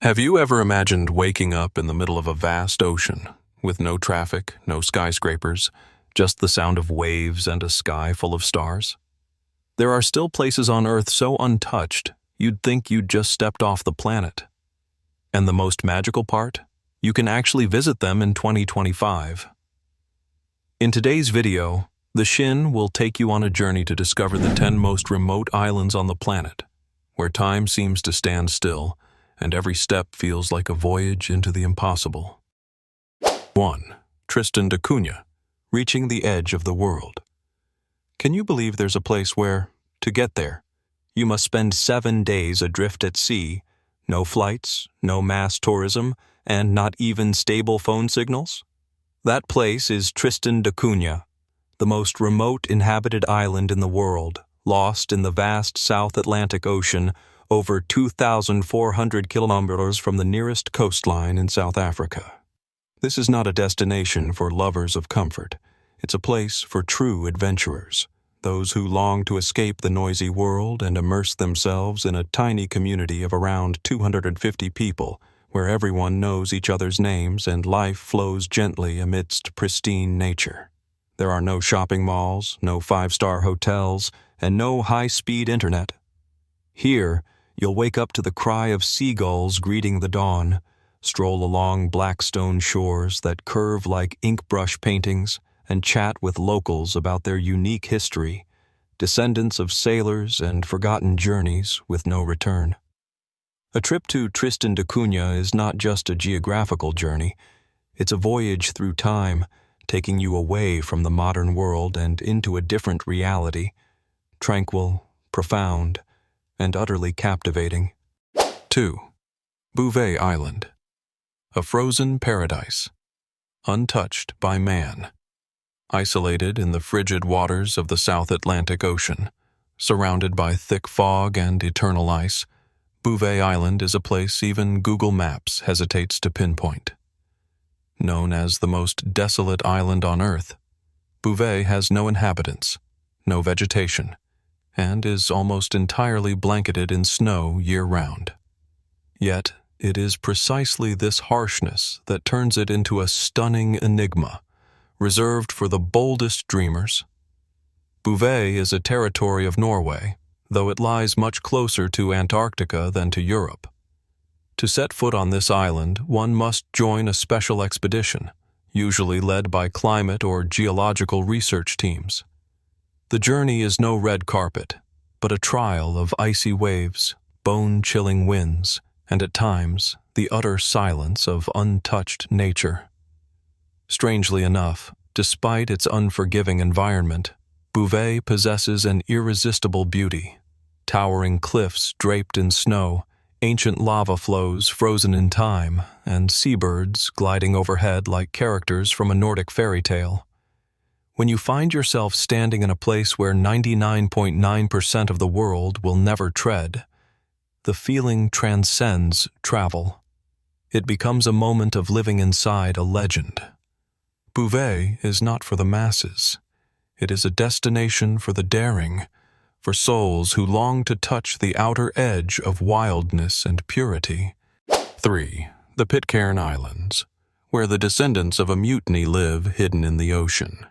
Have you ever imagined waking up in the middle of a vast ocean, with no traffic, no skyscrapers, just the sound of waves and a sky full of stars? There are still places on Earth so untouched, you'd think you'd just stepped off the planet. And the most magical part? You can actually visit them in 2025. In today's video, the Shin will take you on a journey to discover the 10 most remote islands on the planet, where time seems to stand still, and every step feels like a voyage into the impossible. 1. Tristandacunha, reaching the edge of the world. Can you believe there's a place where, to get there, you must spend 7 days adrift at sea, no flights, no mass tourism, and not even stable phone signals? That place is Tristandacunha, the most remote inhabited island in the world, lost in the vast South Atlantic Ocean, over 2,400 kilometers from the nearest coastline in South Africa. This is not a destination for lovers of comfort. It's a place for true adventurers, those who long to escape the noisy world and immerse themselves in a tiny community of around 250 people, where everyone knows each other's names and life flows gently amidst pristine nature. There are no shopping malls, no five-star hotels, and no high-speed internet. Here, you'll wake up to the cry of seagulls greeting the dawn, stroll along black stone shores that curve like ink brush paintings, and chat with locals about their unique history, descendants of sailors and forgotten journeys with no return. A trip to Tristandacunha is not just a geographical journey, it's a voyage through time, taking you away from the modern world and into a different reality, tranquil, profound, and utterly captivating. 2. Bouvet Island, a frozen paradise, untouched by man. Isolated in the frigid waters of the South Atlantic Ocean, surrounded by thick fog and eternal ice, Bouvet Island is a place even Google Maps hesitates to pinpoint. Known as the most desolate island on Earth, Bouvet has no inhabitants, no vegetation, and is almost entirely blanketed in snow year-round. Yet, it is precisely this harshness that turns it into a stunning enigma, reserved for the boldest dreamers. Bouvet is a territory of Norway, though it lies much closer to Antarctica than to Europe. To set foot on this island, one must join a special expedition, usually led by climate or geological research teams. The journey is no red carpet, but a trial of icy waves, bone-chilling winds, and at times, the utter silence of untouched nature. Strangely enough, despite its unforgiving environment, Bouvet possesses an irresistible beauty. Towering cliffs draped in snow, ancient lava flows frozen in time, and seabirds gliding overhead like characters from a Nordic fairy tale. When you find yourself standing in a place where 99.9% of the world will never tread, the feeling transcends travel. It becomes a moment of living inside a legend. Bouvet is not for the masses. It is a destination for the daring, for souls who long to touch the outer edge of wildness and purity. 3. The Pitcairn Islands, where the descendants of a mutiny live hidden in the ocean.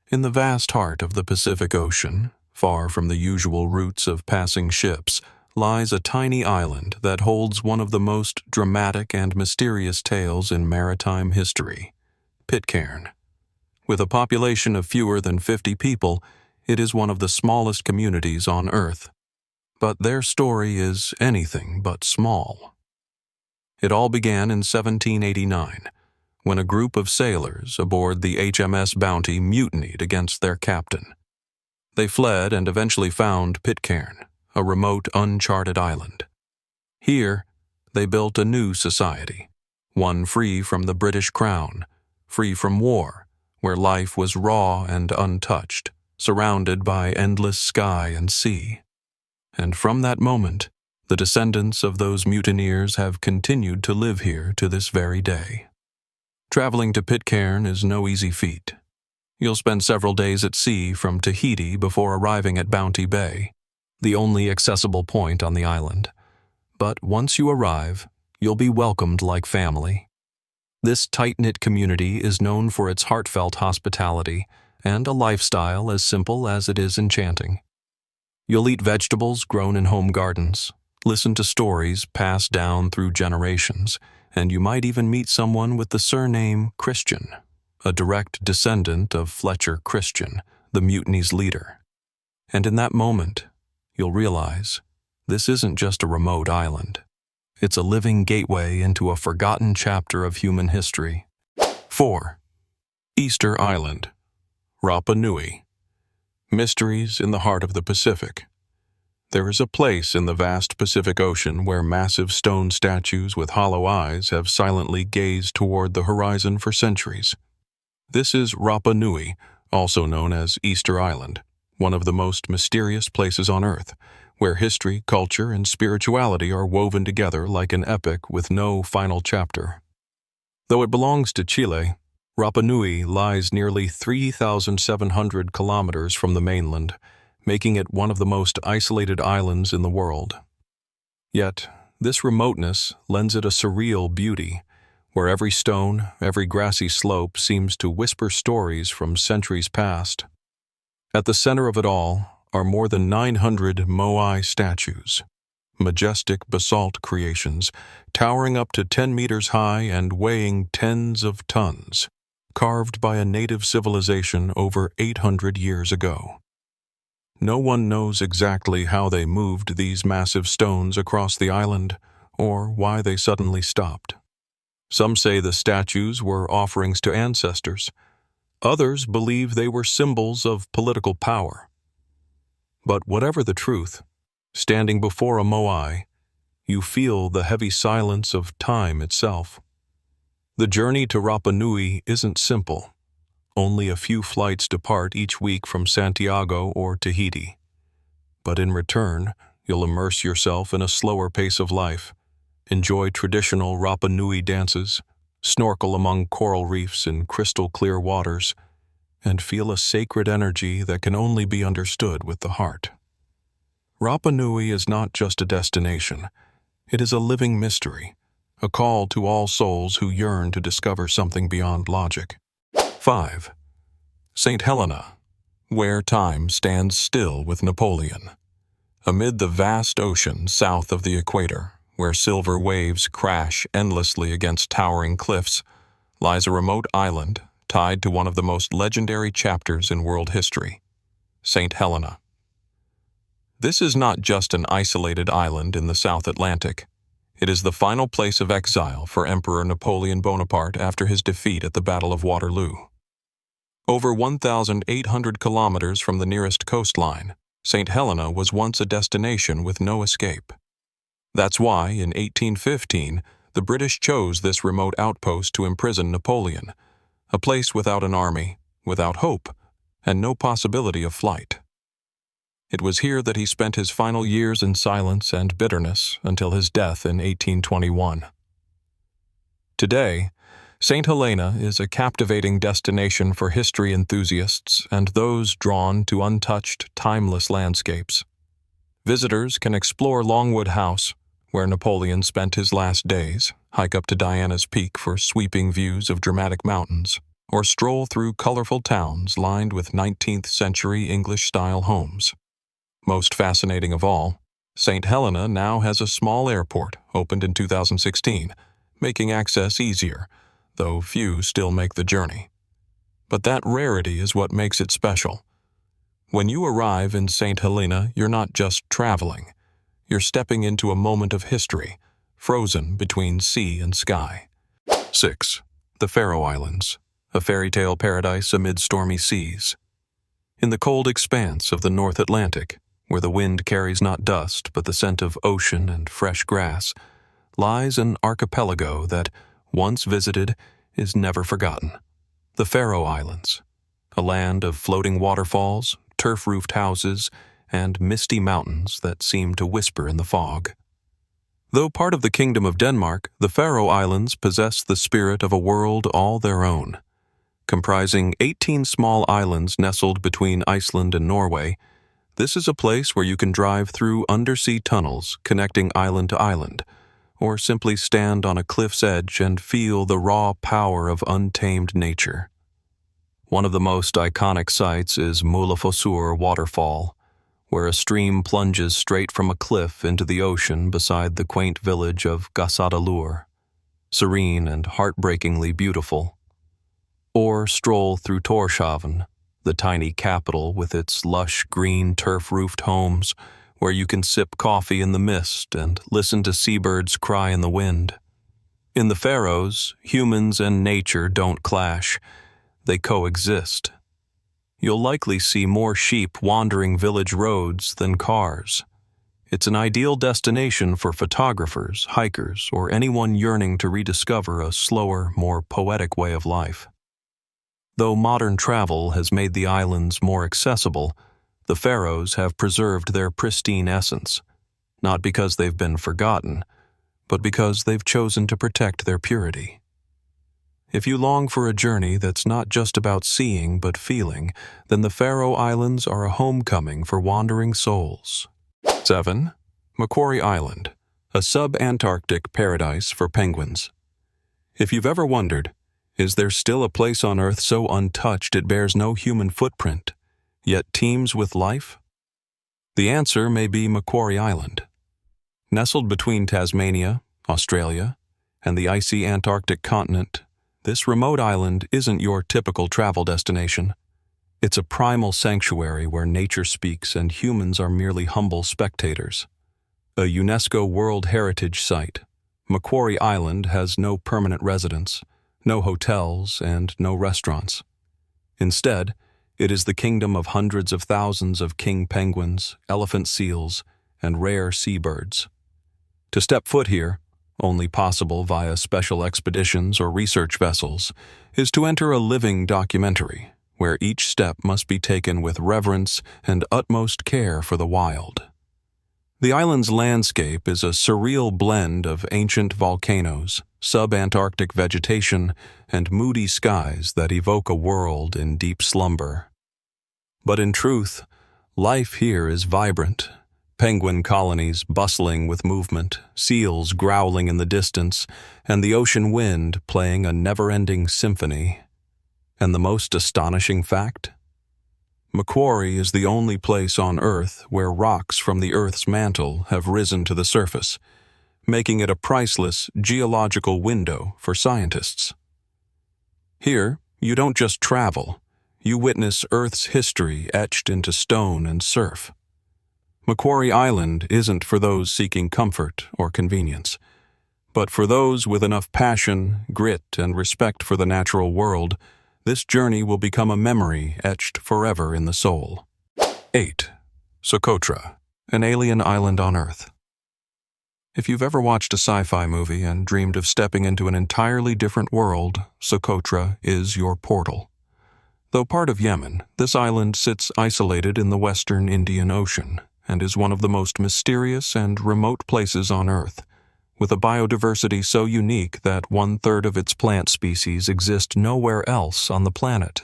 In the vast heart of the Pacific Ocean, far from the usual routes of passing ships, lies a tiny island that holds one of the most dramatic and mysterious tales in maritime history, Pitcairn. With a population of fewer than 50 people, it is one of the smallest communities on Earth. But their story is anything but small. It all began in 1789, when a group of sailors aboard the HMS Bounty mutinied against their captain. They fled and eventually found Pitcairn, a remote, uncharted island. Here, they built a new society, one free from the British Crown, free from war, where life was raw and untouched, surrounded by endless sky and sea. And from that moment, the descendants of those mutineers have continued to live here to this very day. Traveling to Pitcairn is no easy feat. You'll spend several days at sea from Tahiti before arriving at Bounty Bay, the only accessible point on the island. But once you arrive, you'll be welcomed like family. This tight-knit community is known for its heartfelt hospitality and a lifestyle as simple as it is enchanting. You'll eat vegetables grown in home gardens, listen to stories passed down through generations, and you might even meet someone with the surname Christian, a direct descendant of Fletcher Christian, the Mutiny's leader. And in that moment, you'll realize this isn't just a remote island. It's a living gateway into a forgotten chapter of human history. 4. Easter Island, Rapa Nui. Mysteries in the heart of the Pacific. There is a place in the vast Pacific Ocean where massive stone statues with hollow eyes have silently gazed toward the horizon for centuries. This is Rapa Nui, also known as Easter Island, one of the most mysterious places on Earth, where history, culture, and spirituality are woven together like an epic with no final chapter. Though it belongs to Chile, Rapa Nui lies nearly 3,700 kilometers from the mainland, making it one of the most isolated islands in the world. Yet, this remoteness lends it a surreal beauty, where every stone, every grassy slope seems to whisper stories from centuries past. At the center of it all are more than 900 moai statues, majestic basalt creations, towering up to 10 meters high and weighing tens of tons, carved by a native civilization over 800 years ago. No one knows exactly how they moved these massive stones across the island, or why they suddenly stopped. Some say the statues were offerings to ancestors. Others believe they were symbols of political power. But whatever the truth, standing before a moai, you feel the heavy silence of time itself. The journey to Rapa Nui isn't simple. Only a few flights depart each week from Santiago or Tahiti. But in return, you'll immerse yourself in a slower pace of life, enjoy traditional Rapa Nui dances, snorkel among coral reefs in crystal-clear waters, and feel a sacred energy that can only be understood with the heart. Rapa Nui is not just a destination. It is a living mystery, a call to all souls who yearn to discover something beyond logic. 5. St. Helena, where time stands still with Napoleon. Amid the vast ocean south of the equator, where silver waves crash endlessly against towering cliffs, lies a remote island tied to one of the most legendary chapters in world history, St. Helena. This is not just an isolated island in the South Atlantic. It is the final place of exile for Emperor Napoleon Bonaparte after his defeat at the Battle of Waterloo. Over 1,800 kilometers from the nearest coastline, St. Helena was once a destination with no escape. That's why, in 1815, the British chose this remote outpost to imprison Napoleon, a place without an army, without hope, and no possibility of flight. It was here that he spent his final years in silence and bitterness until his death in 1821. Today, St. Helena is a captivating destination for history enthusiasts and those drawn to untouched, timeless landscapes. Visitors can explore Longwood House, where Napoleon spent his last days, hike up to Diana's Peak for sweeping views of dramatic mountains, or stroll through colorful towns lined with 19th-century English-style homes. Most fascinating of all, St. Helena now has a small airport opened in 2016, making access easier, though few still make the journey. But that rarity is what makes it special. When you arrive in St. Helena, you're not just traveling. You're stepping into a moment of history, frozen between sea and sky. 6. The Faroe Islands, a fairy tale paradise amid stormy seas. In the cold expanse of the North Atlantic, where the wind carries not dust but the scent of ocean and fresh grass, lies an archipelago that, once visited, is never forgotten. The Faroe Islands, a land of floating waterfalls, turf-roofed houses, and misty mountains that seem to whisper in the fog. Though part of the Kingdom of Denmark, the Faroe Islands possess the spirit of a world all their own. Comprising 18 small islands nestled between Iceland and Norway, This is a place where you can drive through undersea tunnels connecting island to island, or simply stand on a cliff's edge and feel the raw power of untamed nature. One of the most iconic sights is Mullafosur Waterfall, where a stream plunges straight from a cliff into the ocean beside the quaint village of Gassadalur, serene and heartbreakingly beautiful. Or stroll through Tórshavn, the tiny capital with its lush green turf-roofed homes, where you can sip coffee in the mist and listen to seabirds cry in the wind. In the Faroes, humans and nature don't clash. They coexist. You'll likely see more sheep wandering village roads than cars. It's an ideal destination for photographers, hikers, or anyone yearning to rediscover a slower, more poetic way of life. Though modern travel has made the islands more accessible, the Faroes have preserved their pristine essence, not because they've been forgotten, but because they've chosen to protect their purity. If you long for a journey that's not just about seeing but feeling, then the Faroe Islands are a homecoming for wandering souls. 7. Macquarie Island, a sub-Antarctic paradise for penguins. If you've ever wondered, is there still a place on Earth so untouched it bears no human footprint, yet teems with life? The answer may be Macquarie Island. Nestled between Tasmania, Australia, and the icy Antarctic continent, this remote island isn't your typical travel destination. It's a primal sanctuary where nature speaks and humans are merely humble spectators. A UNESCO World Heritage Site, Macquarie Island has no permanent residents, no hotels, and no restaurants. Instead, it is the kingdom of hundreds of thousands of king penguins, elephant seals, and rare seabirds. To step foot here, only possible via special expeditions or research vessels, is to enter a living documentary, where each step must be taken with reverence and utmost care for the wild. The island's landscape is a surreal blend of ancient volcanoes, sub-Antarctic vegetation, and moody skies that evoke a world in deep slumber. But in truth, life here is vibrant. Penguin colonies bustling with movement, seals growling in the distance, and the ocean wind playing a never-ending symphony. And the most astonishing fact? Macquarie is the only place on Earth where rocks from the Earth's mantle have risen to the surface, making it a priceless geological window for scientists. Here, you don't just travel, you witness Earth's history etched into stone and surf. Macquarie Island isn't for those seeking comfort or convenience, but for those with enough passion, grit, and respect for the natural world. This journey will become a memory etched forever in the soul. 8. Socotra, an alien island on Earth. If you've ever watched a sci-fi movie and dreamed of stepping into an entirely different world, Socotra is your portal. Though part of Yemen, this island sits isolated in the western Indian Ocean and is one of the most mysterious and remote places on Earth, with a biodiversity so unique that 1/3 of its plant species exist nowhere else on the planet.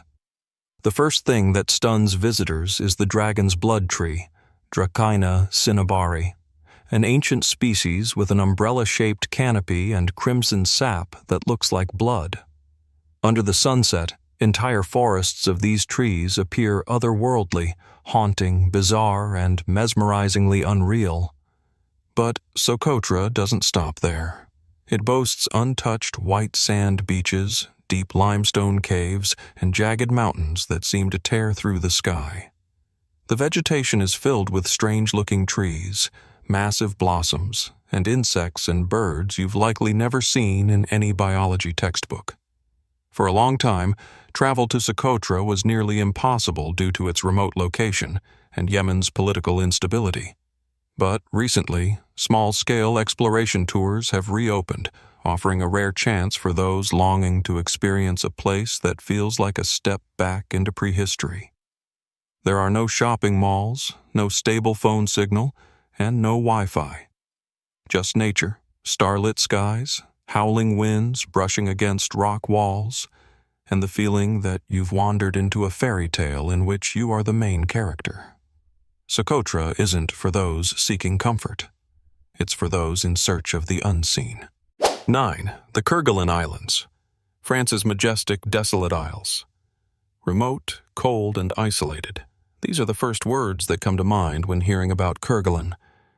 The first thing that stuns visitors is the dragon's blood tree, Dracaena cinnabari, an ancient species with an umbrella-shaped canopy and crimson sap that looks like blood. Under the sunset, entire forests of these trees appear otherworldly, haunting, bizarre, and mesmerizingly unreal. But Socotra doesn't stop there. It boasts untouched white sand beaches, deep limestone caves, and jagged mountains that seem to tear through the sky. The vegetation is filled with strange-looking trees, massive blossoms, and insects and birds you've likely never seen in any biology textbook. For a long time, travel to Socotra was nearly impossible due to its remote location and Yemen's political instability. But recently, small-scale exploration tours have reopened, offering a rare chance for those longing to experience a place that feels like a step back into prehistory. There are no shopping malls, no stable phone signal, and no Wi-Fi. Just nature, starlit skies, howling winds brushing against rock walls, and the feeling that you've wandered into a fairy tale in which you are the main character. Socotra isn't for those seeking comfort. It's for those in search of the unseen. 9. The Kerguelen Islands, France's majestic, desolate isles. Remote, cold, and isolated. These are the first words that come to mind when hearing about Kerguelen,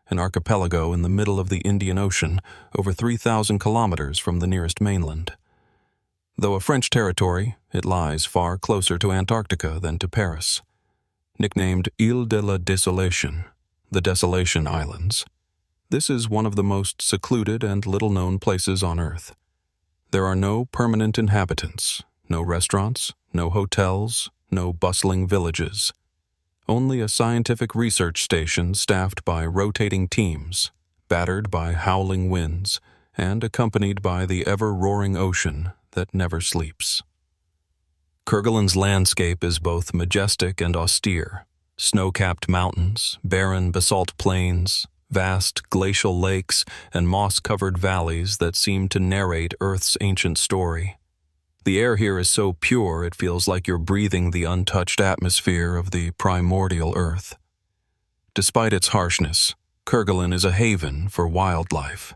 an archipelago in the middle of the Indian Ocean, over 3,000 kilometers from the nearest mainland. Though a French territory, it lies far closer to Antarctica than to Paris. Nicknamed Île de la Désolation, the Desolation Islands, this is one of the most secluded and little-known places on Earth. There are no permanent inhabitants, no restaurants, no hotels, no bustling villages. Only a scientific research station staffed by rotating teams, battered by howling winds, and accompanied by the ever-roaring ocean that never sleeps. Kerguelen's landscape is both majestic and austere. Snow-capped mountains, barren basalt plains, vast glacial lakes, and moss-covered valleys that seem to narrate Earth's ancient story. The air here is so pure it feels like you're breathing the untouched atmosphere of the primordial Earth. Despite its harshness, Kerguelen is a haven for wildlife.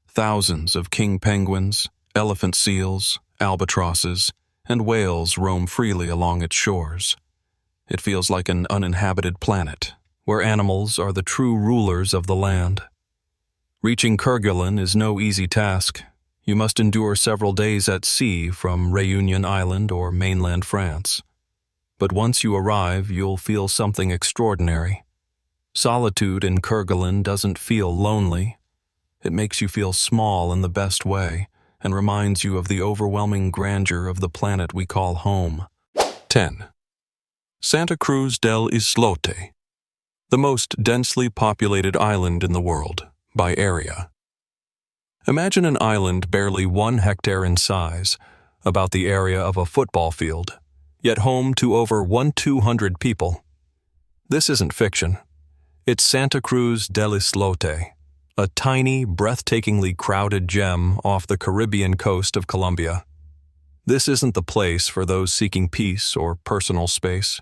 Thousands of king penguins, elephant seals, albatrosses, and whales roam freely along its shores. It feels like an uninhabited planet, where animals are the true rulers of the land. Reaching Kerguelen is no easy task. You must endure several days at sea from Réunion Island or mainland France. But once you arrive, you'll feel something extraordinary. Solitude in Kerguelen doesn't feel lonely. It makes you feel small in the best way, and reminds you of the overwhelming grandeur of the planet we call home. 10. Santacruzdelislote, the most densely populated island in the world, by area. Imagine an island barely 1 hectare in size, about the area of a football field, yet home to over 1,200 people. This isn't fiction. It's Santacruzdelislote, a tiny, breathtakingly crowded gem off the Caribbean coast of Colombia. This isn't the place for those seeking peace or personal space.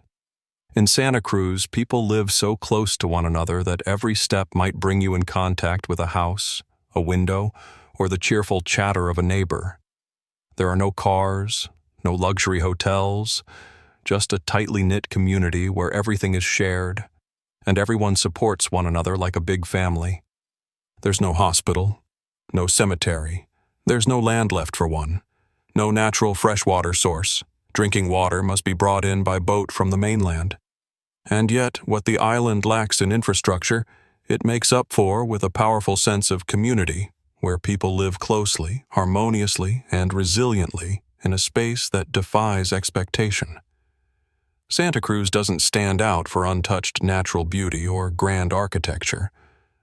In Santa Cruz, people live so close to one another that every step might bring you in contact with a house, a window, or the cheerful chatter of a neighbor. There are no cars, no luxury hotels, just a tightly knit community where everything is shared, and everyone supports one another like a big family. There's no hospital, no cemetery, there's no land left for one, no natural freshwater source. Drinking water must be brought in by boat from the mainland. And yet, what the island lacks in infrastructure, it makes up for with a powerful sense of community, where people live closely, harmoniously, and resiliently in a space that defies expectation. Santa Cruz doesn't stand out for untouched natural beauty or grand architecture,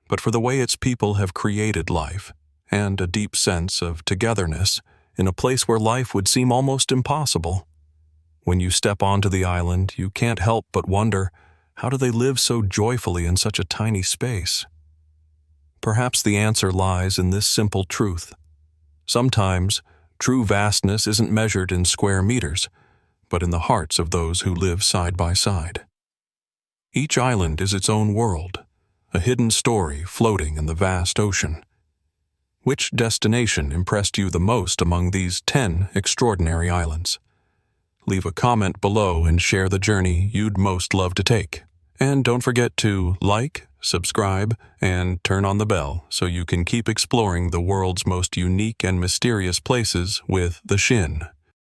but for the way its people have created life, and a deep sense of togetherness in a place where life would seem almost impossible. When you step onto the island, you can't help but wonder, how do they live so joyfully in such a tiny space? Perhaps the answer lies in this simple truth. Sometimes, true vastness isn't measured in square meters, but in the hearts of those who live side by side. Each island is its own world, a hidden story floating in the vast ocean. Which destination impressed you the most among these 10 extraordinary islands? Leave a comment below and share the journey you'd most love to take. And don't forget to like, subscribe, and turn on the bell so you can keep exploring the world's most unique and mysterious places with the Shin.